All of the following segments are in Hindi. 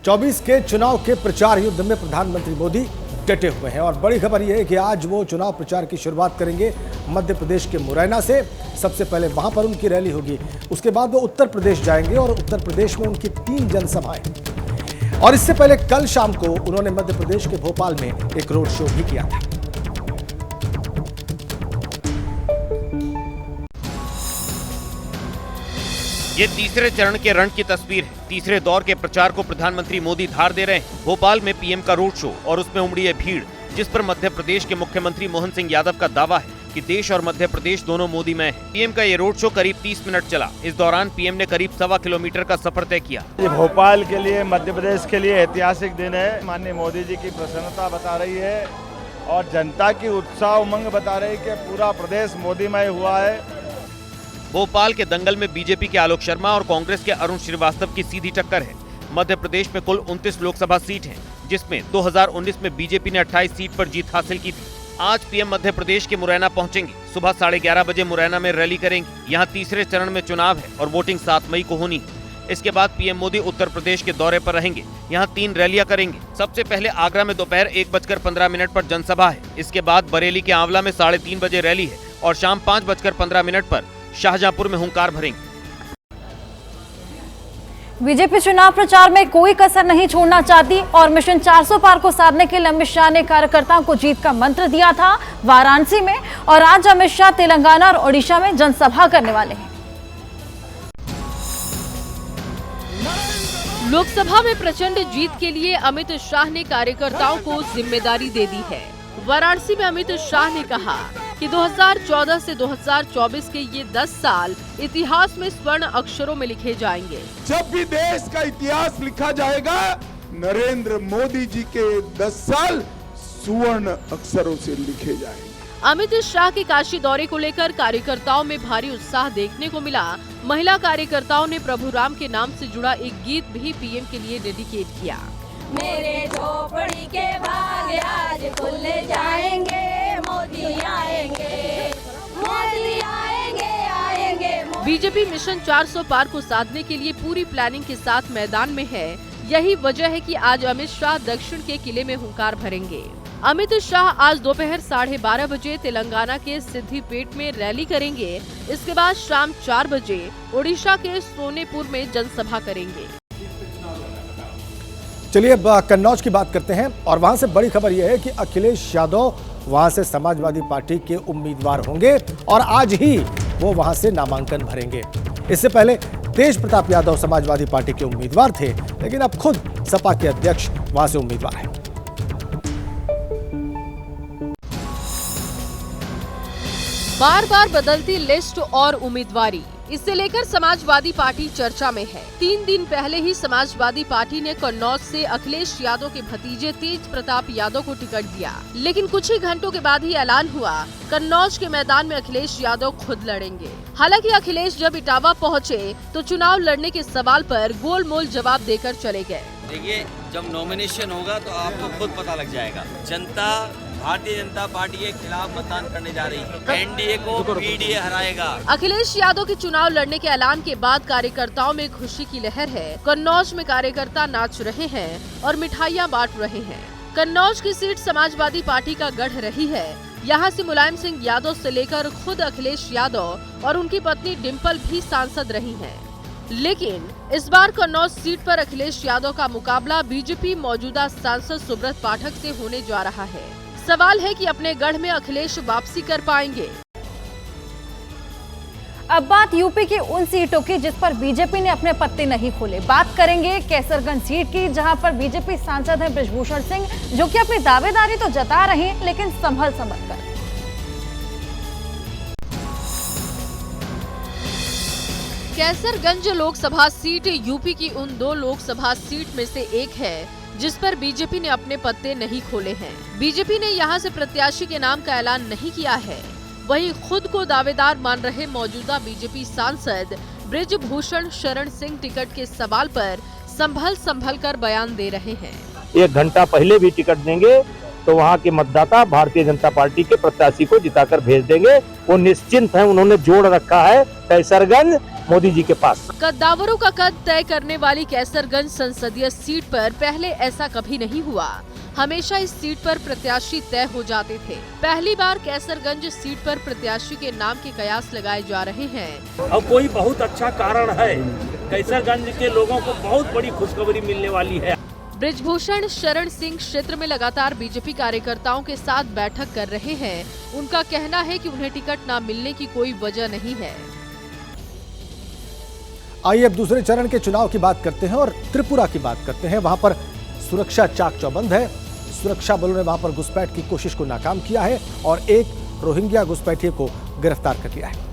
24 के चुनाव के प्रचार युद्ध में प्रधानमंत्री मोदी डटे हुए हैं और बड़ी खबर यह है कि आज वो चुनाव प्रचार की शुरुआत करेंगे मध्य प्रदेश के मुरैना से। सबसे पहले वहां पर उनकी रैली होगी, उसके बाद वो उत्तर प्रदेश जाएंगे और उत्तर प्रदेश में उनकी 3 जनसभाएं। और इससे पहले कल शाम को उन्होंने मध्य प्रदेश के भोपाल में एक रोड शो भी किया था। ये तीसरे चरण के रण की तस्वीर है। तीसरे दौर के प्रचार को प्रधानमंत्री मोदी धार दे रहे हैं। भोपाल में पीएम का रोड शो और उसमें उमड़ी है भीड़, जिस पर मध्य प्रदेश के मुख्यमंत्री मोहन सिंह यादव का दावा है कि देश और मध्य प्रदेश दोनों मोदी में है। पीएम का ये रोड शो करीब 30 मिनट चला। इस दौरान पीएम ने करीब 1.25 किलोमीटर का सफर तय किया। ये भोपाल के लिए, मध्य प्रदेश के लिए ऐतिहासिक दिन है। माननीय मोदी जी की प्रसन्नता बता रही है और जनता की उत्साह उमंग बता रही है कि पूरा प्रदेश मोदीमय हुआ है। भोपाल के दंगल में बीजेपी के आलोक शर्मा और कांग्रेस के अरुण श्रीवास्तव की सीधी टक्कर है। मध्य प्रदेश में कुल 29 लोकसभा सीट हैं, जिसमें 2019 में बीजेपी ने 28 सीट पर जीत हासिल की थी। आज पीएम मध्य प्रदेश के मुरैना पहुंचेंगे। सुबह 11:30 बजे मुरैना में रैली करेंगे। यहां तीसरे चरण में चुनाव है और वोटिंग 7 मई को होनी है। इसके बाद पीएम मोदी उत्तर प्रदेश के दौरे पर रहेंगे। यहां 3 रैलियां करेंगे। सबसे पहले आगरा में दोपहर 1:15 पर जनसभा है। इसके बाद बरेली के आंवला में 3:30 बजे रैली है और शाम 5:15 पर शाहजहांपुर में हुंकार भरेंगे। बीजेपी चुनाव प्रचार में कोई कसर नहीं छोड़ना चाहती और मिशन 400 पार को साधने के लिए अमित शाह ने कार्यकर्ताओं को जीत का मंत्र दिया था वाराणसी में, और आज अमित शाह तेलंगाना और ओडिशा में जनसभा करने वाले हैं। लोकसभा में प्रचंड जीत के लिए अमित शाह ने कार्यकर्ताओं को जिम्मेदारी दे दी है। वाराणसी में अमित शाह ने कहा कि 2014 से 2024 के ये 10 साल इतिहास में स्वर्ण अक्षरों में लिखे जाएंगे। जब भी देश का इतिहास लिखा जाएगा, नरेंद्र मोदी जी के 10 साल स्वर्ण अक्षरों से लिखे जाएंगे। अमित शाह के काशी दौरे को लेकर कार्यकर्ताओं में भारी उत्साह देखने को मिला। महिला कार्यकर्ताओं ने प्रभु राम के नाम से जुड़ा एक गीत भी पीएम के लिए डेडिकेट किया। मेरे झोपड़ी के भाग आज खुल जाएंगे, मोदी आएंगे, मोदी आएंगे, आएंगे। बीजेपी मिशन 400 पार को साधने के लिए पूरी प्लानिंग के साथ मैदान में है। यही वजह है कि आज अमित शाह दक्षिण के किले में हुंकार भरेंगे। अमित शाह आज दोपहर 12:30 बजे तेलंगाना के सिद्धिपेट में रैली करेंगे। इसके बाद शाम 4 बजे ओडिशा के सोनेपुर में जनसभा करेंगे। चलिए अब कन्नौज की बात करते हैं और वहां से बड़ी खबर यह है कि अखिलेश यादव वहां से समाजवादी पार्टी के उम्मीदवार होंगे और आज ही वो वहां से नामांकन भरेंगे। इससे पहले तेज प्रताप यादव समाजवादी पार्टी के उम्मीदवार थे, लेकिन अब खुद सपा के अध्यक्ष वहां से उम्मीदवार हैं। बार बार बदलती लिस्ट और उम्मीदवारी, इसे लेकर समाजवादी पार्टी चर्चा में है। 3 दिन पहले ही समाजवादी पार्टी ने कन्नौज से अखिलेश यादव के भतीजे तेज प्रताप यादव को टिकट दिया, लेकिन कुछ ही घंटों के बाद ही ऐलान हुआ कन्नौज के मैदान में अखिलेश यादव खुद लड़ेंगे। हालांकि अखिलेश जब इटावा पहुंचे तो चुनाव लड़ने के सवाल पर गोलमोल जवाब देकर चले गए। देखिए, जब नॉमिनेशन होगा तो आपको खुद पता लग जाएगा। जनता भारतीय जनता पार्टी के खिलाफ मतदान करने जा रही है। एनडीए को पीडीए हराएगा। अखिलेश यादव के चुनाव लड़ने के ऐलान के बाद कार्यकर्ताओं में खुशी की लहर है। कन्नौज में कार्यकर्ता नाच रहे हैं और मिठाइयां बांट रहे हैं। कन्नौज की सीट समाजवादी पार्टी का गढ़ रही है। यहाँ से मुलायम सिंह यादव से लेकर खुद अखिलेश यादव और उनकी पत्नी डिम्पल भी सांसद रही हैं। लेकिन इस बार कन्नौज सीट पर अखिलेश यादव का मुकाबला बीजेपी मौजूदा सांसद सुब्रत पाठक से होने जा रहा है। सवाल है कि अपने गढ़ में अखिलेश वापसी कर पाएंगे। अब बात यूपी की उन सीटों की जिस पर बीजेपी ने अपने पत्ते नहीं खोले। बात करेंगे कैसरगंज सीट की, जहां पर बीजेपी सांसद हैं बृजभूषण सिंह, जो कि अपनी दावेदारी तो जता रहे हैं, लेकिन संभल कर। कैसरगंज लोकसभा सीट यूपी की उन 2 लोकसभा सीट में से एक है जिस पर बीजेपी ने अपने पत्ते नहीं खोले हैं। बीजेपी ने यहां से प्रत्याशी के नाम का ऐलान नहीं किया है। वहीं खुद को दावेदार मान रहे मौजूदा बीजेपी सांसद बृजभूषण शरण सिंह टिकट के सवाल पर संभल कर बयान दे रहे हैं। 1 घंटा पहले भी टिकट देंगे तो वहाँ के मतदाता भारतीय जनता पार्टी के प्रत्याशी को जिताकर भेज देंगे। वो निश्चिंत हैं। उन्होंने जोड़ रखा है कैसरगंज मोदी जी के पास। कद्दावरों का कद तय करने वाली कैसरगंज संसदीय सीट पर पहले ऐसा कभी नहीं हुआ। हमेशा इस सीट पर प्रत्याशी तय हो जाते थे। पहली बार कैसरगंज सीट पर प्रत्याशी के नाम के कयास लगाए जा रहे हैं। अब कोई बहुत अच्छा कारण है, कैसरगंज के लोगों को बहुत बड़ी खुशखबरी मिलने वाली है। ब्रिजभूषण शरण सिंह क्षेत्र में लगातार बीजेपी कार्यकर्ताओं के साथ बैठक कर रहे हैं। उनका कहना है कि उन्हें टिकट न मिलने की कोई वजह नहीं है। आइए अब दूसरे चरण के चुनाव की बात करते हैं और त्रिपुरा की बात करते हैं। वहां पर सुरक्षा चाक चौबंद है। सुरक्षा बलों ने वहां पर घुसपैठ की कोशिश को नाकाम किया है और एक रोहिंग्या घुसपैठिए को गिरफ्तार कर लिया है।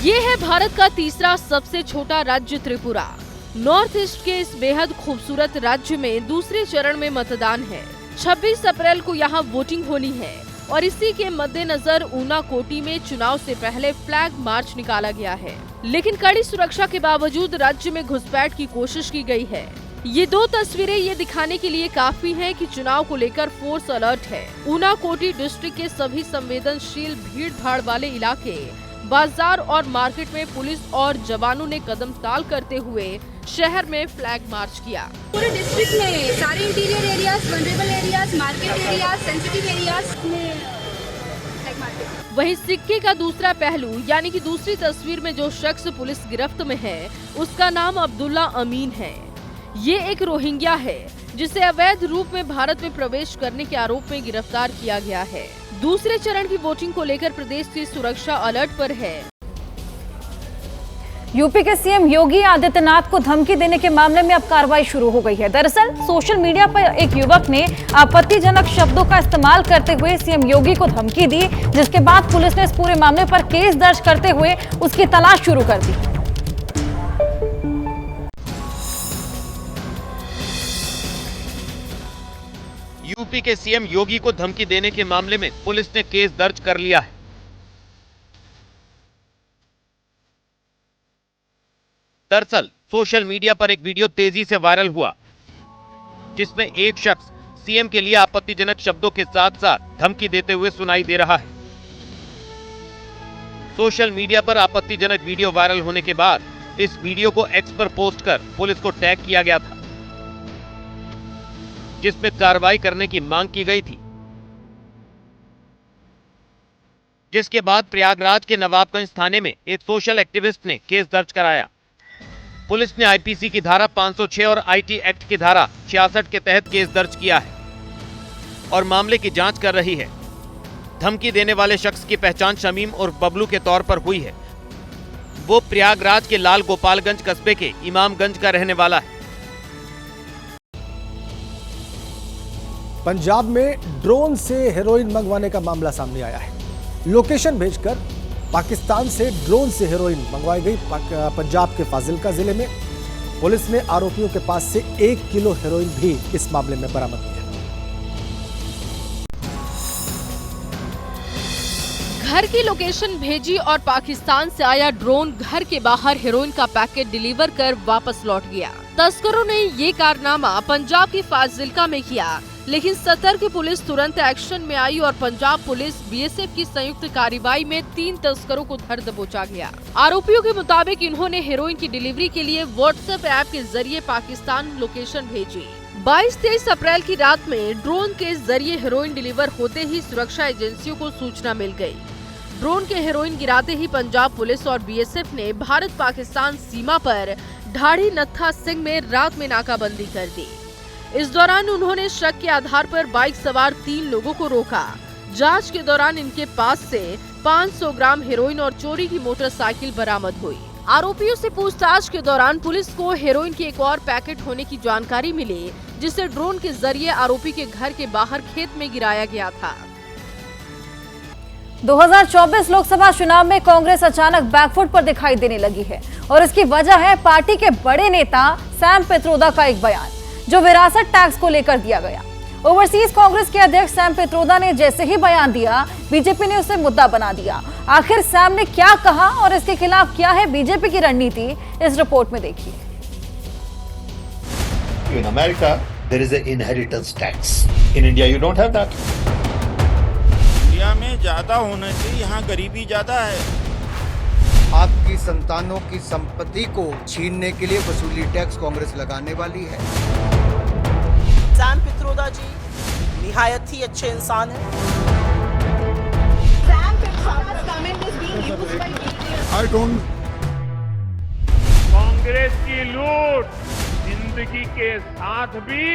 ये है भारत का तीसरा सबसे छोटा राज्य त्रिपुरा। नॉर्थ ईस्ट के इस बेहद खूबसूरत राज्य में दूसरे चरण में मतदान है। 26 अप्रैल को यहाँ वोटिंग होनी है और इसी के मद्देनजर ऊनाकोटी में चुनाव से पहले फ्लैग मार्च निकाला गया है। लेकिन कड़ी सुरक्षा के बावजूद राज्य में घुसपैठ की कोशिश की गई है। ये दो तस्वीरें ये दिखाने के लिए काफी हैं कि चुनाव को लेकर फोर्स अलर्ट है। ऊनाकोटी डिस्ट्रिक्ट के सभी संवेदनशील भीड़ भाड़ वाले इलाके, बाजार और मार्केट में पुलिस और जवानों ने कदम ताल करते हुए शहर में फ्लैग मार्च किया। पूरे डिस्ट्रिक्ट में सारे interior areas, vulnerable areas, market areas, sensitive areas में फ्लैग मार्च। वहीं सिक्के का दूसरा पहलू यानी कि दूसरी तस्वीर में जो शख्स पुलिस गिरफ्त में है उसका नाम अब्दुल्ला अमीन है। ये एक रोहिंग्या है जिसे अवैध रूप में भारत में प्रवेश करने के आरोप में गिरफ्तार किया गया है। दूसरे चरण की वोटिंग को लेकर प्रदेश की सुरक्षा अलर्ट पर है। यूपी के सीएम योगी आदित्यनाथ को धमकी देने के मामले में अब कार्रवाई शुरू हो गई है। दरअसल सोशल मीडिया पर एक युवक ने आपत्तिजनक शब्दों का इस्तेमाल करते हुए सीएम योगी को धमकी दी, जिसके बाद पुलिस ने इस पूरे मामले पर केस दर्ज करते हुए उसकी तलाश शुरू कर दी। यूपी के सीएम योगी को धमकी देने के मामले में पुलिस ने केस दर्ज कर लिया है। दरअसल सोशल मीडिया पर एक वीडियो तेजी से वायरल हुआ जिसमें एक शख्स सीएम के लिए आपत्तिजनक शब्दों के साथ साथ धमकी देते हुए सुनाई दे रहा है। सोशल मीडिया पर आपत्तिजनक वीडियो वायरल होने के बाद इस वीडियो को एक्स पर पोस्ट कर पुलिस को टैग किया गया था, जिसमें कार्रवाई करने की मांग की गई थी। जिसके बाद प्रयागराज के नवाबगंज थाने में एक सोशल एक्टिविस्ट ने केस दर्ज कराया। पुलिस ने आईपीसी की धारा 506 और आईटी एक्ट की धारा 66 के तहत केस दर्ज किया है और मामले की जांच कर रही है। धमकी देने वाले शख्स की पहचान शमीम और बबलू के तौर पर हुई है। वो प्रयागराज के लाल गोपालगंज कस्बे के इमामगंज का रहने वाला है। पंजाब में ड्रोन से हेरोइन मंगवाने का मामला सामने आया है। लोकेशन भेजकर पाकिस्तान से ड्रोन से हेरोइन मंगवाई गई। पंजाब के फाजिल्का जिले में पुलिस ने आरोपियों के पास से 1 किलो हेरोइन भी इस मामले में बरामद की है। घर की लोकेशन भेजी और पाकिस्तान से आया ड्रोन घर के बाहर हेरोइन का पैकेट डिलीवर कर वापस लौट गया। तस्करों ने ये कारनामा पंजाब की फाजिल्का में किया, लेकिन सतर्क पुलिस तुरंत एक्शन में आई और पंजाब पुलिस बीएसएफ की संयुक्त कार्रवाई में 3 तस्करों को धर दबोचा गया। आरोपियों के मुताबिक इन्होंने हेरोइन की डिलीवरी के लिए व्हाट्सएप ऐप के जरिए पाकिस्तान लोकेशन भेजी। 22-23 अप्रैल की रात में ड्रोन के जरिए हेरोइन डिलीवर होते ही सुरक्षा एजेंसियों को सूचना मिल गयी। ड्रोन के हेरोइन गिराते ही पंजाब पुलिस और बीएसएफ ने भारत पाकिस्तान सीमा पर ढाढ़ी नत्था सिंह में रात में नाकाबंदी कर दी। इस दौरान उन्होंने शक के आधार पर बाइक सवार 3 लोगों को रोका। जांच के दौरान इनके पास से 500 ग्राम हेरोइन और चोरी की मोटरसाइकिल बरामद हुई। आरोपियों से पूछताछ के दौरान पुलिस को हेरोइन के एक और पैकेट होने की जानकारी मिली, जिसे ड्रोन के जरिए आरोपी के घर के बाहर खेत में गिराया गया था। 2024 लोकसभा चुनाव में कांग्रेस अचानक बैकफुट पर दिखाई देने लगी है और इसकी वजह है पार्टी के बड़े नेता सैम पित्रोदा का एक बयान जो विरासत टैक्स को लेकर दिया गया। ओवरसीज कांग्रेस के अध्यक्ष सैम पित्रोदा ने जैसे ही बयान दिया, बीजेपी ने उसे मुद्दा बना दिया। आखिर सैम ने क्या कहा और इसके खिलाफ क्या है बीजेपी की रणनीति, इस रिपोर्ट में देखिए। In America, there is an inheritance tax. In India, you don't have that. India में ज्यादा होना चाहिए, यहाँ गरीबी ज्यादा है। आपकी संतानों की संपत्ति को छीनने के लिए वसूली टैक्स कांग्रेस लगाने वाली है। सैम पित्रोदा जी निहायत ही अच्छे इंसान हैं। कांग्रेस की लूट जिंदगी के साथ भी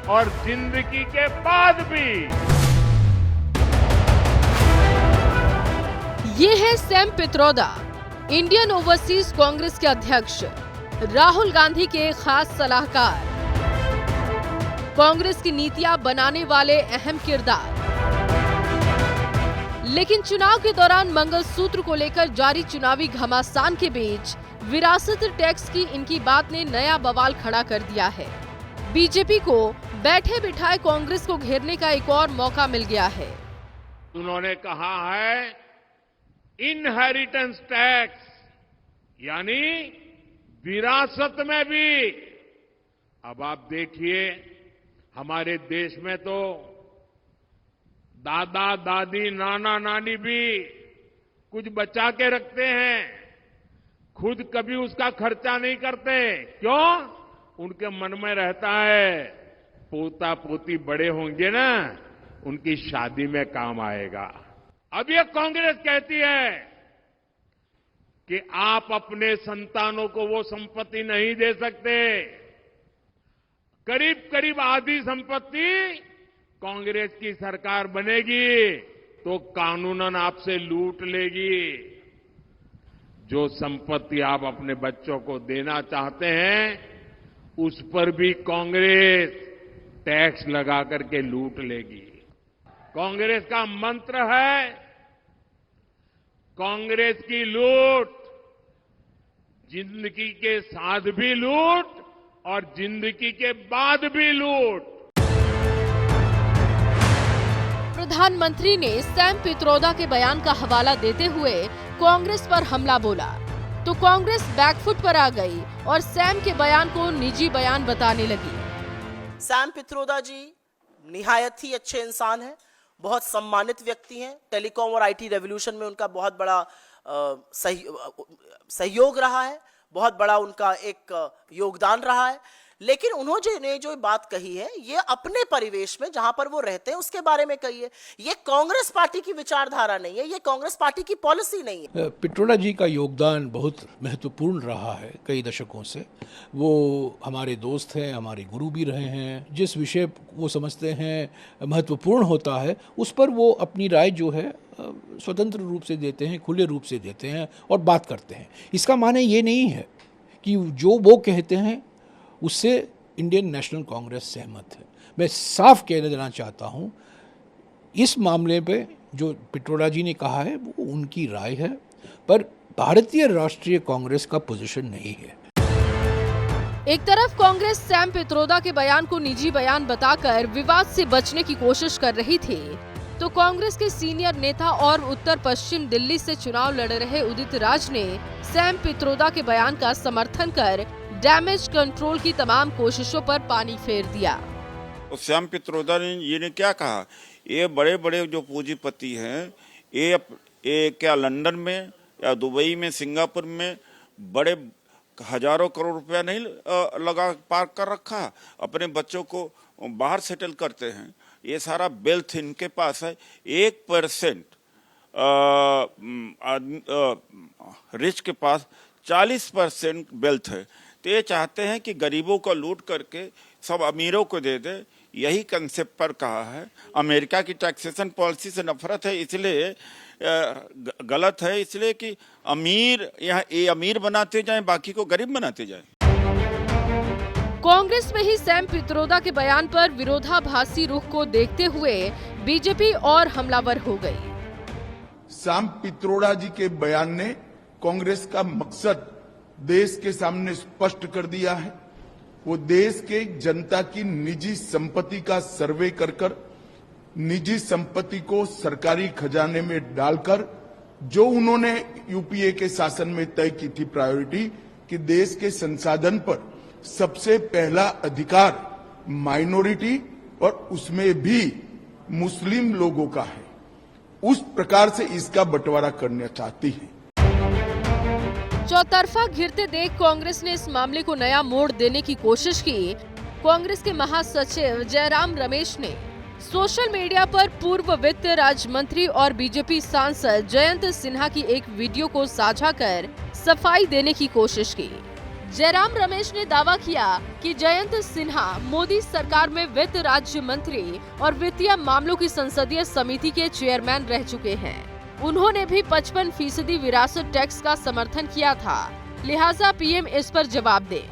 और जिंदगी के बाद भी। ये है Sam Pitroda, Indian overseas Congress के अध्यक्ष, राहुल गांधी के खास सलाहकार, कांग्रेस की नीतियां बनाने वाले अहम किरदार। लेकिन चुनाव के दौरान मंगलसूत्र को लेकर जारी चुनावी घमासान के बीच विरासत टैक्स की इनकी बात ने नया बवाल खड़ा कर दिया है। बीजेपी को बैठे बिठाए कांग्रेस को घेरने का एक और मौका मिल गया है। उन्होंने कहा है इनहेरिटेंस टैक्स, यानी विरासत में भी। अब आप देखिए, हमारे देश में तो दादा दादी नाना नानी भी कुछ बचा के रखते हैं, खुद कभी उसका खर्चा नहीं करते। क्यों? उनके मन में रहता है पोता पोती बड़े होंगे ना, उनकी शादी में काम आएगा। अब ये कांग्रेस कहती है कि आप अपने संतानों को वो संपत्ति नहीं दे सकते। करीब करीब आधी संपत्ति कांग्रेस की सरकार बनेगी तो कानूनन आपसे लूट लेगी। जो संपत्ति आप अपने बच्चों को देना चाहते हैं, उस पर भी कांग्रेस टैक्स लगा करके लूट लेगी। कांग्रेस का मंत्र है कांग्रेस की लूट, जिंदगी के साथ भी लूट और जिंदगी के बाद भी लूट। प्रधानमंत्री ने सैम पित्रोदा के बयान का हवाला देते हुए कांग्रेस पर हमला बोला तो कांग्रेस बैकफुट पर आ गई और सैम के बयान को निजी बयान बताने लगी। सैम पित्रोदा जी निहायत ही अच्छे इंसान हैं, बहुत सम्मानित व्यक्ति हैं। टेलीकॉम और आईटी रेवोल्यूशन में उनका बहुत बड़ा सहयोग रहा है, बहुत बड़ा उनका एक योगदान रहा है। लेकिन उन्होंने जो बात कही है, ये अपने परिवेश में जहां पर वो रहते हैं उसके बारे में कही है। ये कांग्रेस पार्टी की विचारधारा नहीं है, ये कांग्रेस पार्टी की पॉलिसी नहीं है। पित्रोदा जी का योगदान बहुत महत्वपूर्ण रहा है कई दशकों से। वो हमारे दोस्त हैं, हमारे गुरु भी रहे हैं। जिस विषय वो समझते हैं महत्वपूर्ण होता है, उस पर वो अपनी राय जो है स्वतंत्र रूप से देते हैं, खुले रूप से देते हैं और बात करते हैं। इसका माने ये नहीं है कि जो वो कहते हैं उससे इंडियन नेशनल कांग्रेस सहमत है। मैं साफ कह देना चाहता हूँ, इस मामले पे जो पित्रोदा जी ने कहा है वो उनकी राय है, पर भारतीय राष्ट्रीय कांग्रेस का पोजीशन नहीं है। एक तरफ कांग्रेस सैम पित्रोदा के बयान को निजी बयान बताकर विवाद से बचने की कोशिश कर रही थी, तो कांग्रेस के सीनियर नेता और उत्तर पश्चिम दिल्ली से चुनाव लड़ रहे उदित राज ने सैम पित्रोदा के बयान का समर्थन कर डैमेज कंट्रोल की तमाम कोशिशों पर पानी फेर दिया। सैम पित्रोदा ने ये क्या कहा, ये बड़े बड़े जो पूंजीपति हैं, ये क्या लंदन में या दुबई में, सिंगापुर में बड़े हजारों करोड़ रुपया नहीं लगा पार्क कर रखा, अपने बच्चों को बाहर सेटल करते हैं। ये सारा वेल्थ इनके पास है। 1% रिच के पास 40% वेल्थ है। तो ये चाहते हैं कि गरीबों को लूट करके सब अमीरों को दे दे। यही कंसेप्ट पर कहा है। अमेरिका की टैक्सेशन पॉलिसी से नफरत है, इसलिए गलत है, इसलिए कि अमीर यहाँ ये अमीर बनाते जाएं, बाकी को गरीब बनाते जाएं। कांग्रेस में ही सैम पित्रोदा के बयान पर विरोधाभासी रुख को देखते हुए बीजेपी और हमलावर हो गई। सैम पित्रोदा जी के बयान ने कांग्रेस का मकसद देश के सामने स्पष्ट कर दिया है। वो देश के जनता की निजी संपत्ति का सर्वे कर निजी संपत्ति को सरकारी खजाने में डालकर, जो उन्होंने यूपीए के शासन में तय की थी प्रायोरिटी कि देश के संसाधन पर सबसे पहला अधिकार माइनॉरिटी और उसमें भी मुस्लिम लोगों का है, उस प्रकार से इसका बंटवारा करना चाहती है। चौतरफा घिरते देख कांग्रेस ने इस मामले को नया मोड़ देने की कोशिश की। कांग्रेस के महासचिव जयराम रमेश ने सोशल मीडिया पर पूर्व वित्त राज्य मंत्री और बीजेपी सांसद जयंत सिन्हा की एक वीडियो को साझा कर सफाई देने की कोशिश की। जयराम रमेश ने दावा किया कि जयंत सिन्हा मोदी सरकार में वित्त राज्य मंत्री और वित्तीय मामलों की संसदीय समिति के चेयरमैन रह चुके हैं। उन्होंने भी 55% विरासत टैक्स का समर्थन किया था, लिहाजा पीएम इस पर जवाब दे।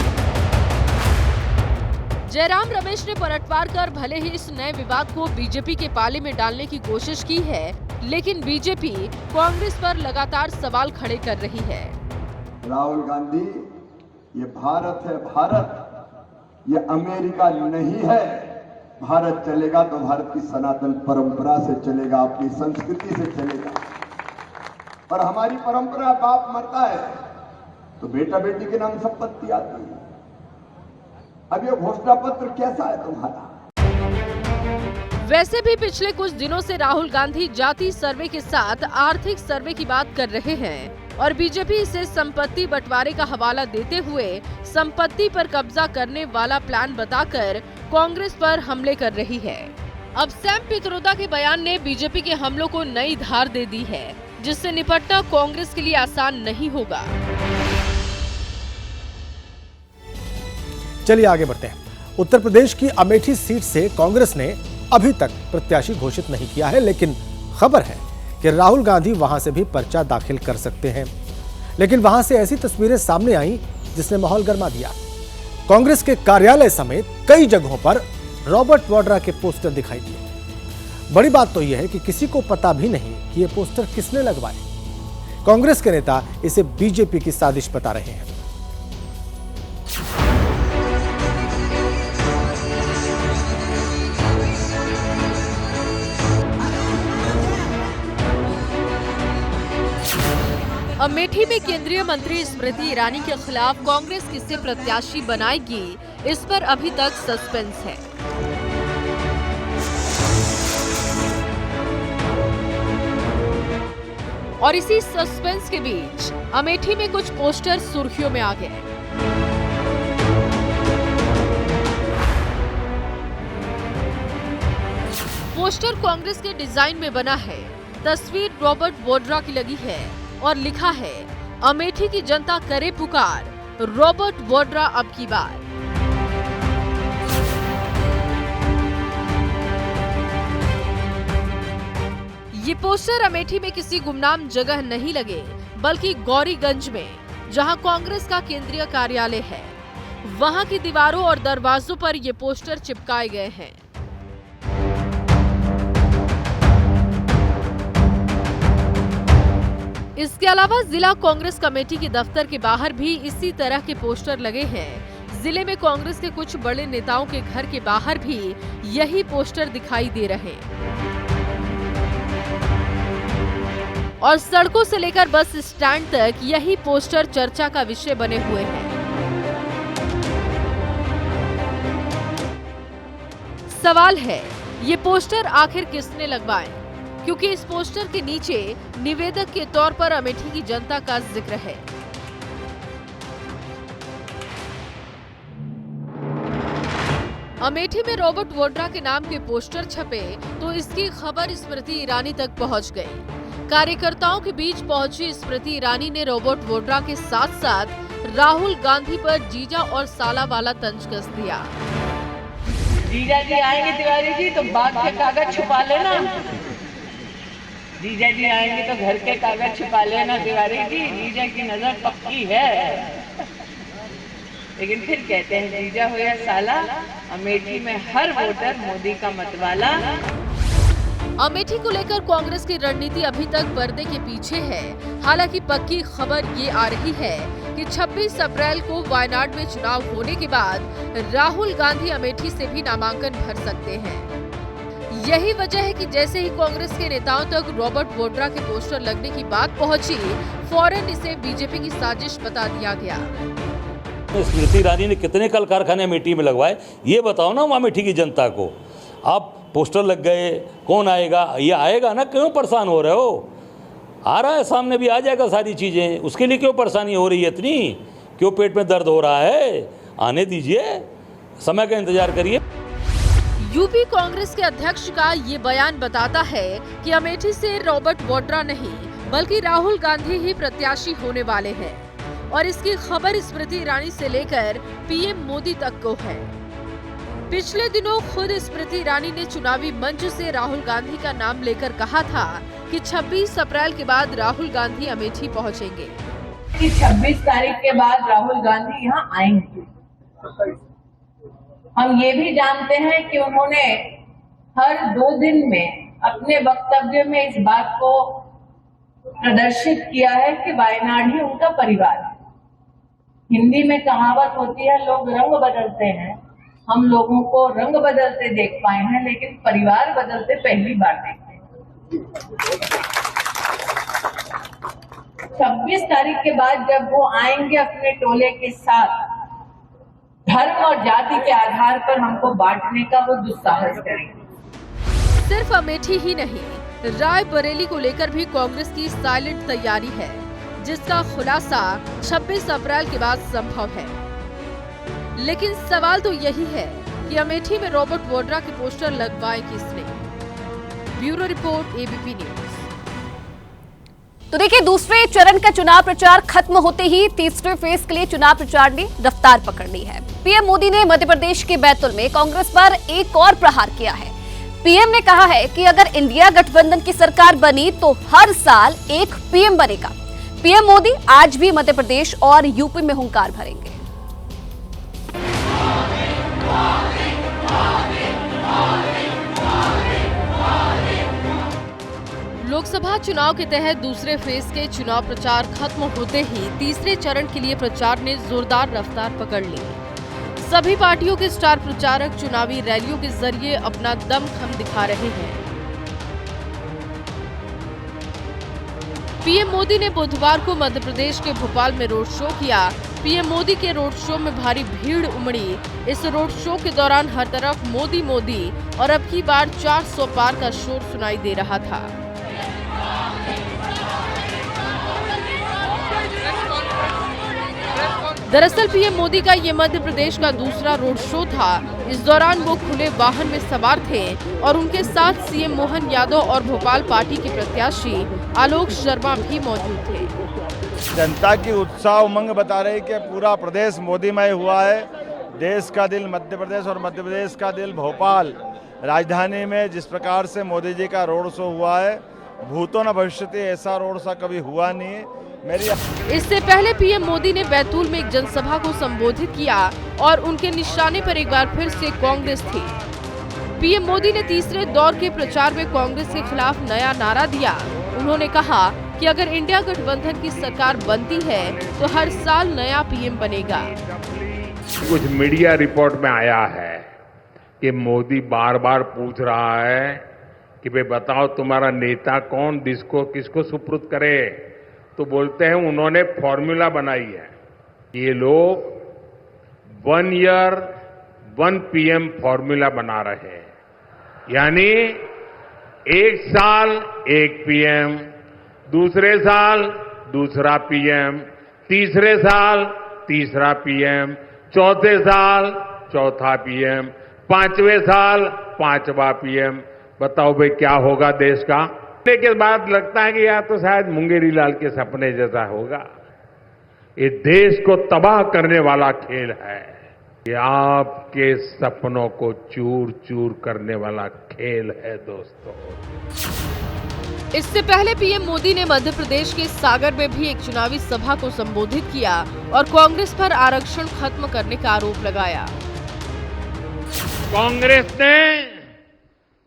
जयराम रमेश ने पलटवार कर भले ही इस नए विवाद को बीजेपी के पाले में डालने की कोशिश की है, लेकिन बीजेपी कांग्रेस पर लगातार सवाल खड़े कर रही है। राहुल गांधी, ये भारत है, भारत ये अमेरिका नहीं है। भारत चलेगा तो भारत की सनातन परंपरा से चलेगा, अपनी संस्कृति से चलेगा। और हमारी परंपरा, बाप मरता है तो बेटा बेटी के नाम संपत्ति आती है। अब ये घोषणा पत्र कैसा है तुम्हारा? वैसे भी पिछले कुछ दिनों से राहुल गांधी जाति सर्वे के साथ आर्थिक सर्वे की बात कर रहे हैं और बीजेपी इसे संपत्ति बंटवारे का हवाला देते हुए संपत्ति पर कब्जा करने वाला प्लान बताकर कांग्रेस पर हमले कर रही है। अब सैम पित्रोदा के बयान ने बीजेपी के हमलों को नई धार दे दी है, जिससे निपटना कांग्रेस के लिए आसान नहीं होगा। चलिए आगे बढ़ते हैं। उत्तर प्रदेश की अमेठी सीट से कांग्रेस ने अभी तक प्रत्याशी घोषित नहीं किया है, लेकिन खबर है कि राहुल गांधी वहां से भी पर्चा दाखिल कर सकते हैं। लेकिन वहां से ऐसी तस्वीरें सामने आई जिसने माहौल गर्मा दिया। कांग्रेस के कार्यालय समेत कई जगहों पर रॉबर्ट वाड्रा के पोस्टर दिखाई दिए। बड़ी बात तो यह है कि किसी को पता भी नहीं कि ये पोस्टर किसने लगवाए। कांग्रेस के नेता इसे बीजेपी की साजिश बता रहे हैं। अमेठी में केंद्रीय मंत्री स्मृति ईरानी के खिलाफ कांग्रेस किसे प्रत्याशी बनाएगी, इस पर अभी तक सस्पेंस है। और इसी सस्पेंस के बीच अमेठी में कुछ पोस्टर सुर्खियों में आ गए। पोस्टर कांग्रेस के डिजाइन में बना है। तस्वीर रॉबर्ट वाड्रा की लगी है और लिखा है, अमेठी की जनता करे पुकार, रॉबर्ट वाड्रा अब की बार। ये पोस्टर अमेठी में किसी गुमनाम जगह नहीं लगे, बल्कि गौरीगंज में, जहां कांग्रेस का केंद्रीय कार्यालय है, वहां की दीवारों और दरवाजों पर ये पोस्टर चिपकाए गए हैं। इसके अलावा जिला कांग्रेस कमेटी के दफ्तर के बाहर भी इसी तरह के पोस्टर लगे हैं। जिले में कांग्रेस के कुछ बड़े नेताओं के घर के बाहर भी यही पोस्टर दिखाई दे रहे हैं और सड़कों से लेकर बस स्टैंड तक यही पोस्टर चर्चा का विषय बने हुए हैं। सवाल है, ये पोस्टर आखिर किसने लगवाए? क्योंकि इस पोस्टर के नीचे निवेदक के तौर पर अमेठी की जनता का जिक्र है। अमेठी में रॉबर्ट वाड्रा के नाम के पोस्टर छपे तो इसकी खबर स्मृति ईरानी तक पहुंच गई। कार्यकर्ताओं के बीच पहुंची स्मृति ईरानी ने रॉबर्ट वाड्रा के साथ साथ राहुल गांधी पर जीजा और साला वाला तंज कस दिया। जीजा जी आएंगे तिवारी जी तो बाग के कागज छुपा लेना। जीजा जी आएंगे तो घर के कागज छुपा लेना तिवारी जी, जीजा की नजर पक्की है। लेकिन फिर कहते हैं जीजा हो या साला, अमेठी में हर वोटर मोदी का मतवाला। अमेठी को लेकर कांग्रेस की रणनीति अभी तक पर्दे के पीछे है। हालांकि पक्की खबर ये आ रही है कि 26 अप्रैल को वायनाड में चुनाव होने के बाद राहुल गांधी अमेठी से भी नामांकन भर सकते हैं। यही वजह है कि जैसे ही कांग्रेस के नेताओं तक रॉबर्ट वाड्रा के पोस्टर लगने की बात पहुंची, फौरन इसे बीजेपी की साजिश बता दिया गया। स्मृति ईरानी ने कितने कल कारखाने अमेठी में लगवाए, ये बताओ ना अमेठी की जनता को। आप पोस्टर लग गए, कौन आएगा? ये आएगा ना, क्यों परेशान हो रहे हो? आ रहा है, सामने भी आ जाएगा सारी चीज़ें, उसके लिए क्यों परेशानी हो रही है इतनी? क्यों पेट में दर्द हो रहा है? आने दीजिए, समय का इंतजार करिए। यूपी कांग्रेस के अध्यक्ष का ये बयान बताता है कि अमेठी से रॉबर्ट वाड्रा नहीं बल्कि राहुल गांधी ही प्रत्याशी होने वाले हैं और इसकी खबर स्मृति ईरानी से लेकर पीएम मोदी तक को है। पिछले दिनों खुद स्मृति ईरानी ने चुनावी मंच से राहुल गांधी का नाम लेकर कहा था कि 26 अप्रैल के बाद राहुल गांधी अमेठी पहुंचेंगे। 26 तारीख के बाद राहुल गांधी यहाँ आएंगे। हम ये भी जानते हैं कि उन्होंने हर 2 दिन में अपने वक्तव्य में इस बात को प्रदर्शित किया है कि वायनाड ही उनका परिवार है। हिंदी में कहावत होती है, लोग रंग बदलते हैं। हम लोगों को रंग बदलते देख पाए हैं, लेकिन परिवार बदलते पहली बार देखे। 26 तारीख के बाद जब वो आएंगे अपने टोले के साथ, धर्म और जाति के आधार पर हमको बांटने का वो दुस्साहस करेंगे। सिर्फ अमेठी ही नहीं, रायबरेली को लेकर भी कांग्रेस की साइलेंट तैयारी है, जिसका खुलासा 26 अप्रैल के बाद संभव है। लेकिन सवाल तो यही है कि अमेठी में रॉबर्ट वाड्रा के पोस्टर लगवाए किसने? Bureau report, ABP news. तो देखिए, दूसरे चरण का चुनाव प्रचार खत्म होते ही तीसरे फेज के लिए चुनाव प्रचार ने रफ्तार पकड़ ली है। पीएम मोदी ने मध्य प्रदेश के बैतूल में कांग्रेस पर एक और प्रहार किया है। पीएम ने कहा है कि अगर इंडिया गठबंधन की सरकार बनी तो हर साल एक पीएम बनेगा। पीएम मोदी आज भी मध्य प्रदेश और यूपी में हुंकार भरेंगे। लोकसभा चुनाव के तहत दूसरे फेज के चुनाव प्रचार खत्म होते ही तीसरे चरण के लिए प्रचार ने जोरदार रफ्तार पकड़ ली। सभी पार्टियों के स्टार प्रचारक चुनावी रैलियों के जरिए अपना दमखम दिखा रहे हैं। पीएम मोदी ने बुधवार को मध्य प्रदेश के भोपाल में रोड शो किया। पीएम मोदी के रोड शो में भारी भीड़ उमड़ी। इस रोड शो के दौरान हर तरफ मोदी मोदी और अब की बार 400 पार का शोर सुनाई दे रहा था। दरअसल पीएम मोदी का ये मध्य प्रदेश का दूसरा रोड शो था। इस दौरान वो खुले वाहन में सवार थे और उनके साथ सीएम मोहन यादव और भोपाल पार्टी के प्रत्याशी आलोक शर्मा भी मौजूद थे। जनता की उत्साह उमंग बता रही कि पूरा प्रदेश मोदीमय हुआ है। देश का दिल मध्य प्रदेश और मध्य प्रदेश का दिल भोपाल राजधानी में जिस प्रकार से मोदी जी का रोड शो हुआ है, भूतों न भविष्यति ऐसा रोड शो कभी हुआ नहीं। इससे पहले पीएम मोदी ने बैतूल में एक जनसभा को संबोधित किया और उनके निशाने पर एक बार फिर से कांग्रेस थी। पीएम मोदी ने तीसरे दौर के प्रचार में कांग्रेस के खिलाफ नया नारा दिया। उन्होंने कहा कि अगर इंडिया गठबंधन की सरकार बनती है तो हर साल नया पीएम बनेगा। कुछ मीडिया रिपोर्ट में आया है कि मोदी बार बार पूछ रहा है कि भाई बताओ तुम्हारा नेता कौन, किसको सुपुर्द करे। तो बोलते हैं उन्होंने फॉर्मूला बनाई है। ये लोग 1 ईयर 1 पीएम फॉर्मूला बना रहे हैं, यानी एक साल एक पीएम, दूसरे साल दूसरा पीएम, तीसरे साल तीसरा पीएम, चौथे साल चौथा पीएम, 5वें साल 5वां पीएम। बताओ भाई क्या होगा देश का? के बाद लगता है कि यार तो शायद मुंगेरी लाल के सपने जैसा होगा। ये देश को तबाह करने वाला खेल है। ये आपके सपनों को चूर चूर करने वाला खेल है दोस्तों। इससे पहले पीएम मोदी ने मध्य प्रदेश के सागर में भी एक चुनावी सभा को संबोधित किया और कांग्रेस पर आरक्षण खत्म करने का आरोप लगाया। कांग्रेस ने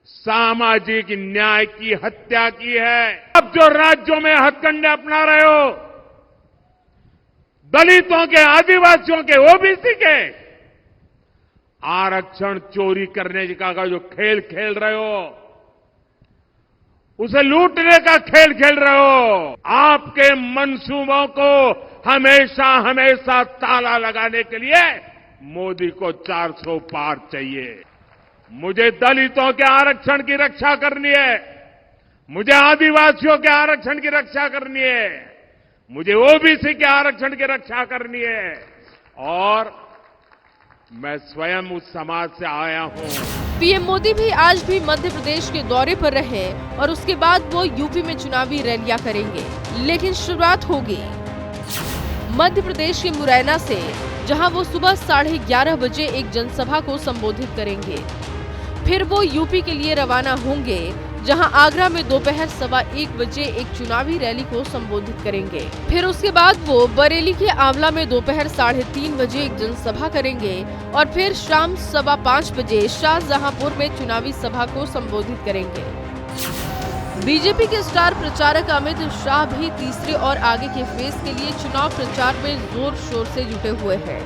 सामाजिक न्याय की हत्या की है। अब जो राज्यों में हथकंडे अपना रहे हो, दलितों के, आदिवासियों के, ओबीसी के आरक्षण चोरी करने का जो खेल खेल रहे हो, उसे लूटने का खेल खेल रहे हो। आपके मंसूबों को हमेशा हमेशा ताला लगाने के लिए मोदी को 400 पार चाहिए। मुझे दलितों के आरक्षण की रक्षा करनी है, मुझे आदिवासियों के आरक्षण की रक्षा करनी है, मुझे ओबीसी के आरक्षण की रक्षा करनी है और मैं स्वयं उस समाज से आया हूं। पीएम मोदी भी आज भी मध्य प्रदेश के दौरे पर रहे और उसके बाद वो यूपी में चुनावी रैलियां करेंगे, लेकिन शुरुआत होगी मध्य प्रदेश के मुरैना से, जहां वो सुबह 11:30 बजे एक जनसभा को संबोधित करेंगे। फिर वो यूपी के लिए रवाना होंगे, जहां आगरा में दोपहर 1:15 बजे एक चुनावी रैली को संबोधित करेंगे। फिर उसके बाद वो बरेली के आंवला में दोपहर 3:30 बजे एक जनसभा करेंगे और फिर शाम 5:15 बजे शाहजहांपुर में चुनावी सभा को संबोधित करेंगे। बीजेपी के स्टार प्रचारक अमित शाह भी तीसरे और आगे के फेज के लिए चुनाव प्रचार में जोर शोर से जुटे हुए हैं।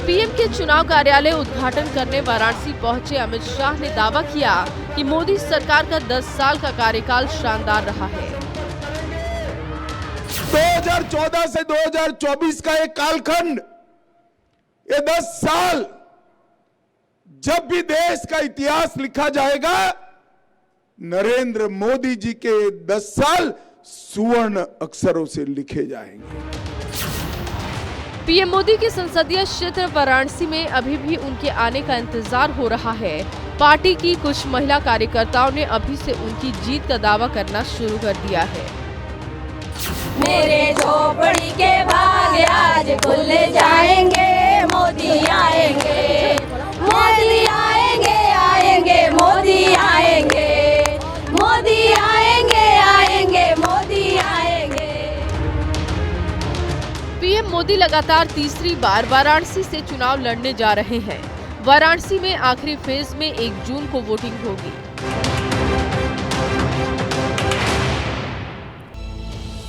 पीएम के चुनाव कार्यालय उद्घाटन करने वाराणसी पहुंचे अमित शाह ने दावा किया कि मोदी सरकार का 10 साल का कार्यकाल शानदार रहा है। 2014 से 2024 का एक कालखंड, ये 10 साल, जब भी देश का इतिहास लिखा जाएगा, नरेंद्र मोदी जी के 10 साल सुवर्ण अक्षरों से लिखे जाएंगे। पीएम मोदी के संसदीय क्षेत्र वाराणसी में अभी भी उनके आने का इंतजार हो रहा है। पार्टी की कुछ महिला कार्यकर्ताओं ने अभी से उनकी जीत का दावा करना शुरू कर दिया है। मेरे झोपड़ी के भाग आज खुल जाएंगे, मोदी आएंगे, मोदी आएंगे, आएंगे मोदी आएंगे, मोदी आएंगे, आएंगे मोदी आएंगे। पीएम मोदी लगातार तीसरी बार वाराणसी से चुनाव लड़ने जा रहे हैं। वाराणसी में आखिरी फेज में 1 जून को वोटिंग होगी।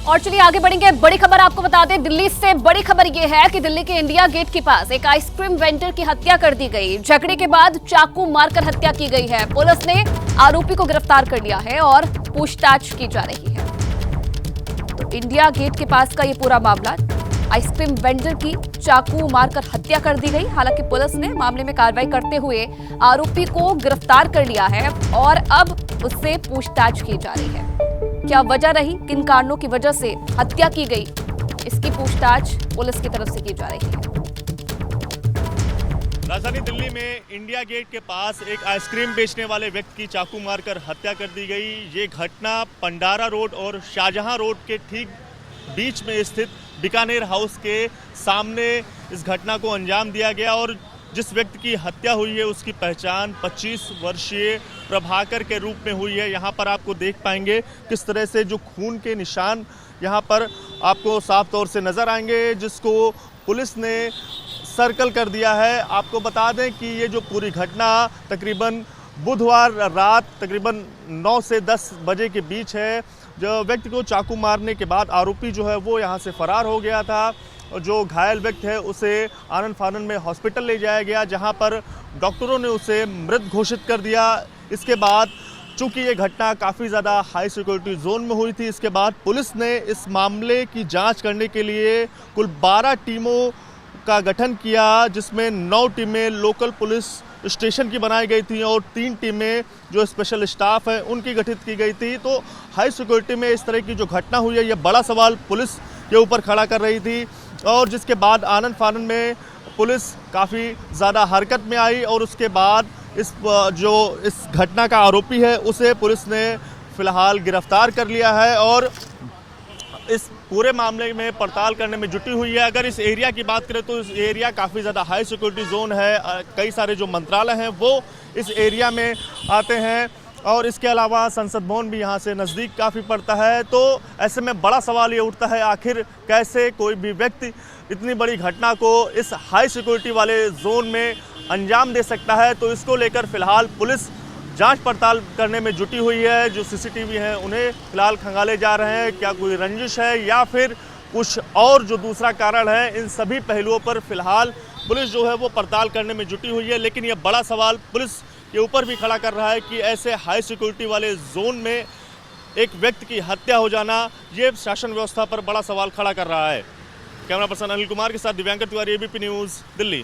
और चलिए आगे बढ़ेंगे। बड़ी खबर आपको बता दें, दिल्ली से बड़ी खबर यह है कि दिल्ली के इंडिया गेट के पास एक आइसक्रीम वेंडर की हत्या कर दी गई। झगड़े के बाद चाकू मारकर हत्या की गई है। पुलिस ने आरोपी को गिरफ्तार कर लिया है और पूछताछ की जा रही है। तो इंडिया गेट के पास का ये पूरा मामला, आइसक्रीम वेंडर की चाकू मारकर हत्या कर दी गई। हालांकि पुलिस ने मामले में कार्रवाई करते हुए आरोपी को गिरफ्तार कर लिया है और अब उससे पूछताछ की जा रही है। क्या वजह रही, किन कारणों की वजह से हत्या की गई, इसकी पूछताछ पुलिस की तरफ से की जा रही है। राजधानी दिल्ली में इंडिया गेट के पास एक आइसक्रीम बेचने वाले व्यक्ति की चाकू मारकर हत्या कर दी गई। ये घटना पंडारा रोड और शाहजहां रोड के ठीक बीच में स्थित बीकानेर हाउस के सामने इस घटना को अंजाम दिया गया और जिस व्यक्ति की हत्या हुई है उसकी पहचान 25 वर्षीय प्रभाकर के रूप में हुई है। यहाँ पर आपको देख पाएंगे किस तरह से जो खून के निशान यहाँ पर आपको साफ तौर से नज़र आएंगे, जिसको पुलिस ने सर्कल कर दिया है। आपको बता दें कि ये जो पूरी घटना तकरीबन बुधवार रात तकरीबन 9 से 10 बजे के बीच है। जो व्यक्ति को चाकू मारने के बाद आरोपी जो है वो यहाँ से फरार हो गया था और जो घायल व्यक्ति है उसे आनंद फानंद में हॉस्पिटल ले जाया गया, जहाँ पर डॉक्टरों ने उसे मृत घोषित कर दिया। इसके बाद चूंकि ये घटना काफ़ी ज़्यादा हाई सिक्योरिटी जोन में हुई थी, इसके बाद पुलिस ने इस मामले की जांच करने के लिए कुल 12 टीमों का गठन किया, जिसमें 9 टीमें लोकल पुलिस स्टेशन की बनाई गई थी और 3 टीमें जो स्पेशल स्टाफ है उनकी गठित की गई थी। तो हाई सिक्योरिटी में इस तरह की जो घटना हुई है, ये बड़ा सवाल पुलिस के ऊपर खड़ा कर रही थी और जिसके बाद आनंद फानंद में पुलिस काफ़ी ज़्यादा हरकत में आई और उसके बाद इस घटना का आरोपी है उसे पुलिस ने फिलहाल गिरफ्तार कर लिया है और इस पूरे मामले में पड़ताल करने में जुटी हुई है। अगर इस एरिया की बात करें तो इस एरिया काफ़ी ज़्यादा हाई सिक्योरिटी जोन है। कई सारे जो मंत्रालय हैं वो इस एरिया में आते हैं और इसके अलावा संसद भवन भी यहाँ से नज़दीक काफ़ी पड़ता है। तो ऐसे में बड़ा सवाल ये उठता है, आखिर कैसे कोई भी व्यक्ति इतनी बड़ी घटना को इस हाई सिक्योरिटी वाले जोन में अंजाम दे सकता है। तो इसको लेकर फिलहाल पुलिस जांच पड़ताल करने में जुटी हुई है। जो सीसीटीवी हैं उन्हें फिलहाल खंगाले जा रहे हैं, क्या कोई रंजिश है या फिर कुछ और जो दूसरा कारण है। इन सभी पहलुओं पर फिलहाल पुलिस जो है वो पड़ताल करने में जुटी हुई है। लेकिन ये बड़ा सवाल पुलिस के ऊपर भी खड़ा कर रहा है कि ऐसे हाई सिक्योरिटी वाले जोन में एक व्यक्ति की हत्या हो जाना, ये शासन व्यवस्था पर बड़ा सवाल खड़ा कर रहा है। कैमरा पर्सन अनिल कुमार के साथ दिव्यांकर तिवारी, एबीपी न्यूज़, दिल्ली।